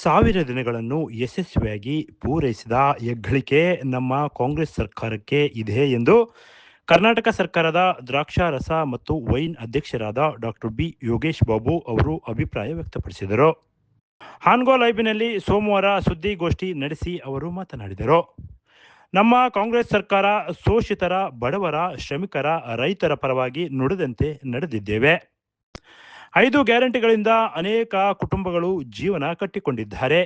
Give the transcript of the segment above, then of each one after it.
ಸಾವಿರ ದಿನಗಳನ್ನು ಯಶಸ್ವಿಯಾಗಿ ಪೂರೈಸಿದ ಹೆಗ್ಗಳಿಕೆ ನಮ್ಮ ಕಾಂಗ್ರೆಸ್ ಸರ್ಕಾರಕ್ಕೆ ಇದೆ ಎಂದು ಕರ್ನಾಟಕ ಸರ್ಕಾರದ ದ್ರಾಕ್ಷಾರಸ ಮತ್ತು ವೈನ್ ಅಧ್ಯಕ್ಷರಾದ ಡಾಕ್ಟರ್ ಬಿ ಯೋಗೇಶ್ ಬಾಬು ಅವರು ಅಭಿಪ್ರಾಯ ವ್ಯಕ್ತಪಡಿಸಿದರು. ಹಾನ್ಗೋ ಲೈಬ್ನಲ್ಲಿ ಸೋಮವಾರ ಸುದ್ದಿಗೋಷ್ಠಿ ನಡೆಸಿ ಅವರು ಮಾತನಾಡಿದರು. ನಮ್ಮ ಕಾಂಗ್ರೆಸ್ ಸರ್ಕಾರ ಶೋಷಿತರ, ಬಡವರ, ಶ್ರಮಿಕರ, ರೈತರ ಪರವಾಗಿ ನುಡಿದಂತೆ ನಡೆದಿದ್ದೇವೆ. 5 ಗ್ಯಾರಂಟಿಗಳಿಂದ ಅನೇಕ ಕುಟುಂಬಗಳು ಜೀವನ ಕಟ್ಟಿಕೊಂಡಿದ್ದಾರೆ.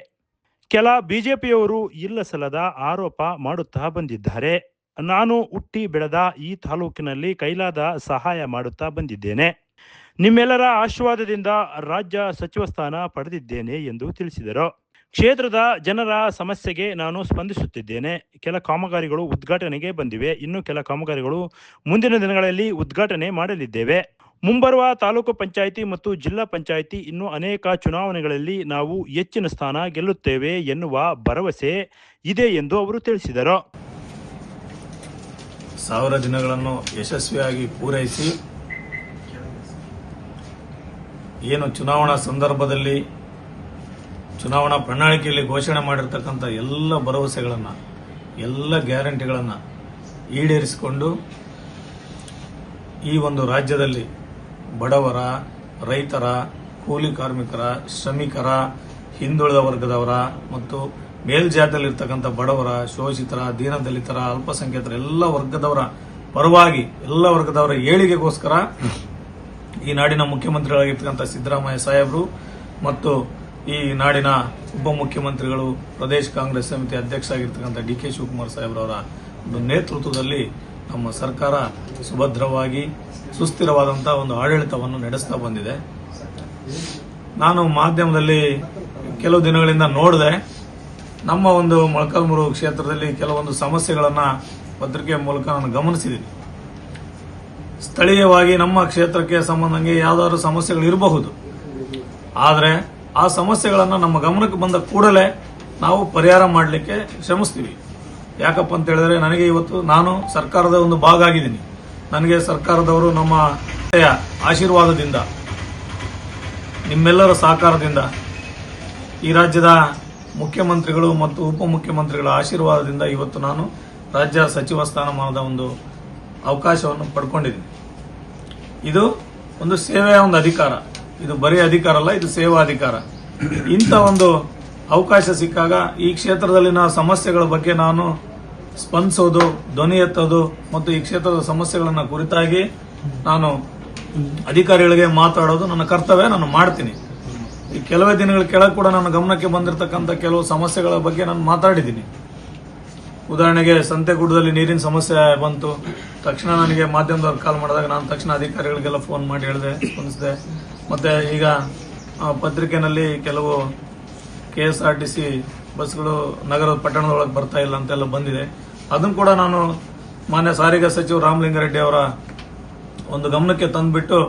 ಕೆಲ ಬಿಜೆಪಿಯವರು ಇಲ್ಲಸಲ್ಲದ ಆರೋಪ ಮಾಡುತ್ತಾ ಬಂದಿದ್ದಾರೆ. ನಾನು ಹುಟ್ಟಿ ಬೆಳೆದ ಈ ತಾಲೂಕಿನಲ್ಲಿ ಕೈಲಾದ ಸಹಾಯ ಮಾಡುತ್ತಾ ಬಂದಿದ್ದೇನೆ. ನಿಮ್ಮೆಲ್ಲರ ಆಶೀರ್ವಾದದಿಂದ ರಾಜ್ಯ ಸಚಿವ ಸ್ಥಾನ ಪಡೆದಿದ್ದೇನೆ ಎಂದು ತಿಳಿಸಿದರು. ಕ್ಷೇತ್ರದ ಜನರ ಸಮಸ್ಯೆಗೆ ನಾನು ಸ್ಪಂದಿಸುತ್ತಿದ್ದೇನೆ. ಕೆಲ ಕಾಮಗಾರಿಗಳು ಉದ್ಘಾಟನೆಗೆ ಬಂದಿವೆ. ಇನ್ನು ಕೆಲ ಕಾಮಗಾರಿಗಳು ಮುಂದಿನ ದಿನಗಳಲ್ಲಿ ಉದ್ಘಾಟನೆ ಮಾಡಲಿದ್ದೇವೆ. ಮುಂಬರುವ ತಾಲೂಕು ಪಂಚಾಯಿತಿ ಮತ್ತು ಜಿಲ್ಲಾ ಪಂಚಾಯಿತಿ ಇನ್ನು ಅನೇಕ ಚುನಾವಣೆಗಳಲ್ಲಿ ನಾವು ಹೆಚ್ಚಿನ ಸ್ಥಾನ ಗೆಲ್ಲುತ್ತೇವೆ ಎನ್ನುವ ಭರವಸೆ ಇದೆ ಎಂದು ಅವರು ತಿಳಿಸಿದರು. 1000 ದಿನಗಳನ್ನು ಯಶಸ್ವಿಯಾಗಿ ಪೂರೈಸಿ ಏನು ಚುನಾವಣಾ ಸಂದರ್ಭದಲ್ಲಿ ಚುನಾವಣಾ ಪ್ರಣಾಳಿಕೆಯಲ್ಲಿ ಘೋಷಣೆ ಮಾಡಿರ್ತಕ್ಕಂಥ ಎಲ್ಲ ಭರವಸೆಗಳನ್ನು, ಎಲ್ಲ ಗ್ಯಾರಂಟಿಗಳನ್ನು ಈಡೇರಿಸಿಕೊಂಡು ಈ ಒಂದು ರಾಜ್ಯದಲ್ಲಿ ಬಡವರ, ರೈತರ, ಕೂಲಿ ಕಾರ್ಮಿಕರ, ಶ್ರಮಿಕರ, ಹಿಂದುಳಿದ ವರ್ಗದವರ ಮತ್ತು ಮೇಲ್ಜಾತಿಯಲ್ಲಿರ್ತಕ್ಕಂಥ ಬಡವರ, ಶೋಷಿತರ, ದೀನದಲಿತರ, ಅಲ್ಪಸಂಖ್ಯಾತರ ಎಲ್ಲ ವರ್ಗದವರ ಪರವಾಗಿ, ಎಲ್ಲ ವರ್ಗದವರ ಏಳಿಗೆಗೋಸ್ಕರ ಈ ನಾಡಿನ ಮುಖ್ಯಮಂತ್ರಿಗಳಾಗಿರ್ತಕ್ಕಂಥ ಸಿದ್ದರಾಮಯ್ಯ ಸಾಹೇಬರು ಮತ್ತು ಈ ನಾಡಿನ ಉಪಮುಖ್ಯಮಂತ್ರಿಗಳು, ಪ್ರದೇಶ ಕಾಂಗ್ರೆಸ್ ಸಮಿತಿ ಅಧ್ಯಕ್ಷ ಆಗಿರ್ತಕ್ಕಂಥ ಡಿ ಕೆ ಶಿವಕುಮಾರ್ ಸಾಹೇಬ್ರವರ ಒಂದು ನೇತೃತ್ವದಲ್ಲಿ ನಮ್ಮ ಸರ್ಕಾರ ಸುಭದ್ರವಾಗಿ ಸುಸ್ಥಿರವಾದಂತಹ ಒಂದು ಆಡಳಿತವನ್ನು ನಡೆಸ್ತಾ ಬಂದಿದೆ. ನಾನು ಮಾಧ್ಯಮದಲ್ಲಿ ಕೆಲವು ದಿನಗಳಿಂದ ನೋಡಿದೆ, ನಮ್ಮ ಒಂದು ಮೊಳಕಾಲ್ಮೂರು ಕ್ಷೇತ್ರದಲ್ಲಿ ಕೆಲವೊಂದು ಸಮಸ್ಯೆಗಳನ್ನು ಪತ್ರಿಕೆಯ ಮೂಲಕ ನಾನು ಗಮನಿಸಿದ್ದೀನಿ. ಸ್ಥಳೀಯವಾಗಿ ನಮ್ಮ ಕ್ಷೇತ್ರಕ್ಕೆ ಸಂಬಂಧಂಗೆ ಯಾವುದಾದ್ರು ಸಮಸ್ಯೆಗಳು ಇರಬಹುದು, ಆದರೆ ಆ ಸಮಸ್ಯೆಗಳನ್ನು ನಮ್ಮ ಗಮನಕ್ಕೆ ಬಂದ ಕೂಡಲೇ ನಾವು ಪರಿಹಾರ ಮಾಡಲಿಕ್ಕೆ ಶ್ರಮಿಸ್ತೀವಿ. ಯಾಕಪ್ಪ ಅಂತ ಹೇಳಿದ್ರೆ, ನನಗೆ ಇವತ್ತು ನಾನು ಸರ್ಕಾರದ ಒಂದು ಭಾಗ ಆಗಿದ್ದೀನಿ. ನನಗೆ ಸರ್ಕಾರದವರು ನಮ್ಮ ಆಶೀರ್ವಾದದಿಂದ, ನಿಮ್ಮೆಲ್ಲರ ಸಹಕಾರದಿಂದ, ಈ ರಾಜ್ಯದ ಮುಖ್ಯಮಂತ್ರಿಗಳು ಮತ್ತು ಉಪಮುಖ್ಯಮಂತ್ರಿಗಳ ಆಶೀರ್ವಾದದಿಂದ ಇವತ್ತು ನಾನು ರಾಜ್ಯ ಸಚಿವ ಸ್ಥಾನಮಾನದ ಒಂದು ಅವಕಾಶವನ್ನು ಪಡ್ಕೊಂಡಿದ್ದೀನಿ. ಇದು ಒಂದು ಸೇವೆಯ ಒಂದು ಅಧಿಕಾರ. ಇದು ಬರೀ ಅಧಿಕಾರ ಅಲ್ಲ, ಇದು ಸೇವಾ ಅಧಿಕಾರ. ಇಂಥ ಒಂದು ಅವಕಾಶ ಸಿಕ್ಕಾಗ ಈ ಕ್ಷೇತ್ರದಲ್ಲಿನ ಸಮಸ್ಯೆಗಳ ಬಗ್ಗೆ ನಾನು ಸ್ಪಂದಿಸೋದು, ಧ್ವನಿ ಎತ್ತೋದು ಮತ್ತು ಈ ಕ್ಷೇತ್ರದ ಸಮಸ್ಯೆಗಳನ್ನು ಕುರಿತಾಗಿ ನಾನು ಅಧಿಕಾರಿಗಳಿಗೆ ಮಾತಾಡೋದು ನನ್ನ ಕರ್ತವ್ಯ. ನಾನು ಮಾಡ್ತೀನಿ. ಈ ಕೆಲವೇ ದಿನಗಳ ಕೆಳಗೆ ಕೂಡ ನನ್ನ ಗಮನಕ್ಕೆ ಬಂದಿರತಕ್ಕಂಥ ಕೆಲವು ಸಮಸ್ಯೆಗಳ ಬಗ್ಗೆ ನಾನು ಮಾತಾಡಿದ್ದೀನಿ. ಉದಾಹರಣೆಗೆ, ಸಂತೆಗುಡ್ಡದಲ್ಲಿ ನೀರಿನ ಸಮಸ್ಯೆ ಬಂತು. ತಕ್ಷಣ ನನಗೆ ಮಾಧ್ಯಮದವ್ರು ಕಾಲ್ ಮಾಡಿದಾಗ ನಾನು ತಕ್ಷಣ ಅಧಿಕಾರಿಗಳಿಗೆಲ್ಲ ಫೋನ್ ಮಾಡಿ ಹೇಳಿದೆ, ಸ್ಪಂದಿಸಿದೆ. ಮತ್ತೆ ಈಗ ಪತ್ರಿಕೆನಲ್ಲಿ ಕೆಲವು KSRTC ಬಸ್ಗಳು ನಗರದ ಪಟ್ಟಣದೊಳಗೆ ಬರ್ತಾ ಇಲ್ಲ ಅಂತೆಲ್ಲ ಬಂದಿದೆ. ಅದನ್ನು ಕೂಡ ನಾನು ಮಾನ್ಯ ಸಾರಿಗೆ ಸಚಿವ ರಾಮಲಿಂಗಾರೆಡ್ಡಿ ಅವರ ಒಂದು ಗಮನಕ್ಕೆ ತಂದುಬಿಟ್ಟು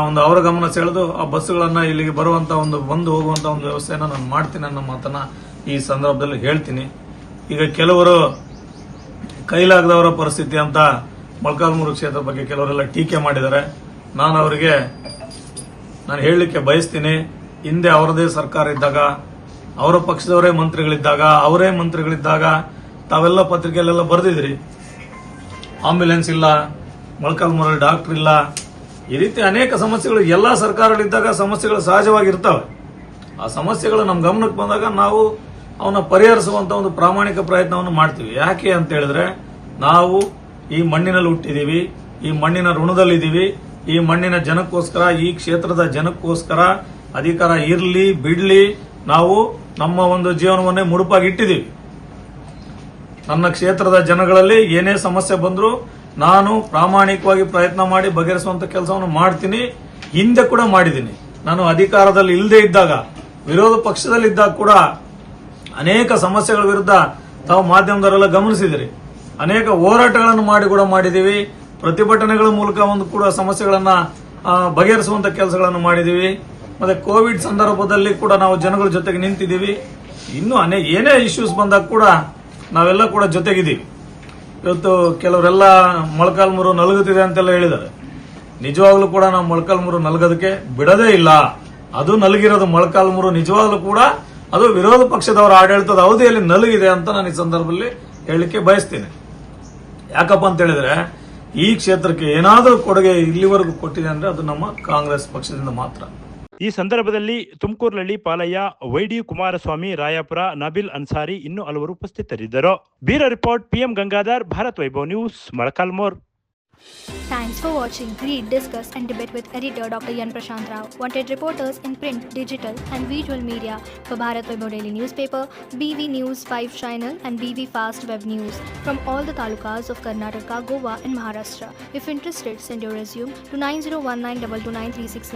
ಒಂದು ಅವರ ಗಮನ ಸೆಳೆದು ಆ ಬಸ್ಸುಗಳನ್ನು ಇಲ್ಲಿಗೆ ಬರುವಂತ ಒಂದು ಬಂದು ಹೋಗುವಂತ ಒಂದು ವ್ಯವಸ್ಥೆಯನ್ನು ನಾನು ಮಾಡ್ತೀನಿ ಅನ್ನೋ ಮಾತನ್ನ ಈ ಸಂದರ್ಭದಲ್ಲಿ ಹೇಳ್ತೀನಿ. ಈಗ ಕೆಲವರು ಕೈಲಾಗದವರ ಪರಿಸ್ಥಿತಿ ಅಂತ ಮೊಳಕಾಲ್ಮೂರು ಕ್ಷೇತ್ರದ ಬಗ್ಗೆ ಕೆಲವರೆಲ್ಲ ಟೀಕೆ ಮಾಡಿದ್ದಾರೆ. ನಾನು ಅವರಿಗೆ ಹೇಳಲಿಕ್ಕೆ ಬಯಸ್ತೀನಿ, ಹಿಂದೆ ಅವರದೇ ಸರ್ಕಾರ ಇದ್ದಾಗ, ಅವರ ಪಕ್ಷದವರೇ ಮಂತ್ರಿಗಳಿದ್ದಾಗ ತಾವೆಲ್ಲ ಪತ್ರಿಕೆಯಲ್ಲೆಲ್ಲ ಬರೆದಿದ್ರಿ, ಆಂಬ್ಯುಲೆನ್ಸ್ ಇಲ್ಲ, ಮೊಳಕಾಲ್ಮೂರಲ್ಲಿ ಡಾಕ್ಟರ್ ಇಲ್ಲ, ಈ ರೀತಿ ಅನೇಕ ಸಮಸ್ಯೆಗಳು ಎಲ್ಲ ಸರ್ಕಾರಗಳಿದ್ದಾಗ ಸಮಸ್ಯೆಗಳು ಸಹಜವಾಗಿರ್ತವೆ. ಆ ಸಮಸ್ಯೆಗಳು ನಮ್ಮ ಗಮನಕ್ಕೆ ಬಂದಾಗ ನಾವು ಅವನ್ನ ಪರಿಹರಿಸುವಂತ ಒಂದು ಪ್ರಾಮಾಣಿಕ ಪ್ರಯತ್ನವನ್ನು ಮಾಡ್ತೀವಿ. ಯಾಕೆ ಅಂತ ಹೇಳಿದ್ರೆ, ನಾವು ಈ ಮಣ್ಣಿನಲ್ಲಿ ಹುಟ್ಟಿದೀವಿ, ಈ ಮಣ್ಣಿನ ಋಣದಲ್ಲಿದ್ದೀವಿ, ಈ ಮಣ್ಣಿನ ಜನಕ್ಕೋಸ್ಕರ, ಈ ಕ್ಷೇತ್ರದ ಜನಕ್ಕೋಸ್ಕರ ಅಧಿಕಾರ ಇರ್ಲಿ ಬಿಡ್ಲಿ ನಾವು ನಮ್ಮ ಒಂದು ಜೀವನವನ್ನೇ ಮುಡುಪಾಗಿ ಇಟ್ಟಿದ್ದೀವಿ. ನನ್ನ ಕ್ಷೇತ್ರದ ಜನಗಳಲ್ಲಿ ಏನೇ ಸಮಸ್ಯೆ ಬಂದರೂ ನಾನು ಪ್ರಾಮಾಣಿಕವಾಗಿ ಪ್ರಯತ್ನ ಮಾಡಿ ಬಗೆಹರಿಸುವಂತ ಕೆಲಸವನ್ನು ಮಾಡ್ತೀನಿ. ಹಿಂದೆ ಕೂಡ ಮಾಡಿದ್ದೀನಿ. ನಾನು ಅಧಿಕಾರದಲ್ಲಿ ಇಲ್ಲದೆ ಇದ್ದಾಗ, ವಿರೋಧ ಪಕ್ಷದಲ್ಲಿದ್ದಾಗ ಕೂಡ ಅನೇಕ ಸಮಸ್ಯೆಗಳ ವಿರುದ್ಧ ತಾವು ಮಾಧ್ಯಮದವರೆಲ್ಲ ಗಮನಿಸಿದಿರಿ. ಅನೇಕ ಹೋರಾಟಗಳನ್ನು ಮಾಡಿದ್ದೀವಿ. ಪ್ರತಿಭಟನೆಗಳ ಮೂಲಕ ಒಂದು ಕೂಡ ಸಮಸ್ಯೆಗಳನ್ನ ಬಗೆಹರಿಸುವಂತ ಕೆಲಸಗಳನ್ನು ಮಾಡಿದ್ದೀವಿ. ಮತ್ತೆ ಕೋವಿಡ್ ಸಂದರ್ಭದಲ್ಲಿ ಕೂಡ ನಾವು ಜನಗಳ ಜೊತೆಗೆ ನಿಂತಿದ್ದೀವಿ. ಇನ್ನು ಏನೇ ಇಶ್ಯೂಸ್ ಬಂದಾಗ ಕೂಡ ನಾವೆಲ್ಲ ಕೂಡ ಜೊತೆಗಿದ್ದೀವಿ. ಇವತ್ತು ಕೆಲವರೆಲ್ಲ ಮೊಳಕಾಲ್ಮೂರು ನಲಗುತ್ತಿದೆ ಅಂತೆಲ್ಲ ಹೇಳಿದ್ದಾರೆ. ನಿಜವಾಗ್ಲೂ ಕೂಡ ನಾವು ಮೊಳಕಾಲ್ಮೂರು ನಲಗೋದಕ್ಕೆ ಬಿಡದೇ ಇಲ್ಲ. ಅದು ನಲಗಿರೋದು ಮೊಳಕಾಲ್ಮೂರು ನಿಜವಾಗ್ಲೂ ಕೂಡ ಅದು ವಿರೋಧ ಪಕ್ಷದವರ ಆಡಳಿತದ ಅವಧಿಯಲ್ಲಿ ನಲುಗಿದೆ ಅಂತ ನಾನು ಈ ಸಂದರ್ಭದಲ್ಲಿ ಹೇಳಲಿಕ್ಕೆ ಬಯಸ್ತೀನಿ. ಯಾಕಪ್ಪ ಅಂತ ಹೇಳಿದ್ರೆ ಈ ಕ್ಷೇತ್ರಕ್ಕೆ ಏನಾದರೂ ಕೊಡುಗೆ ಇಲ್ಲಿವರೆಗೂ ಕೊಟ್ಟಿದೆ ಅಂದ್ರೆ ಅದು ನಮ್ಮ ಕಾಂಗ್ರೆಸ್ ಪಕ್ಷದಿಂದ ಮಾತ್ರ. ಈ ಸಂದರ್ಭದಲ್ಲಿ ತುಮಕೂರಿನಲ್ಲಿ ಪಾಲಯ್ಯ, ವೈಡಿ ಕುಮಾರಸ್ವಾಮಿ, ರಾಯಾಪುರ, ನಬಿಲ್ ಅನ್ಸಾರಿ ಇನ್ನೂ ಹಲವರು ಉಪಸ್ಥಿತರಿದ್ದರು. Bureau report, PM Gangadhar, Bharat Vaibhav news, Molakalmur. Thanks for watching. Read, discuss and debate with editor Dr. Yan Prashant Rao. Wanted reporters in print, digital and visual media for Bharat Vaibhav Daily Newspaper, BV News 5 Channel and BV Fast Web News from all the talukas of Karnataka, Goa and Maharashtra. If interested, send your resume to 9019229369.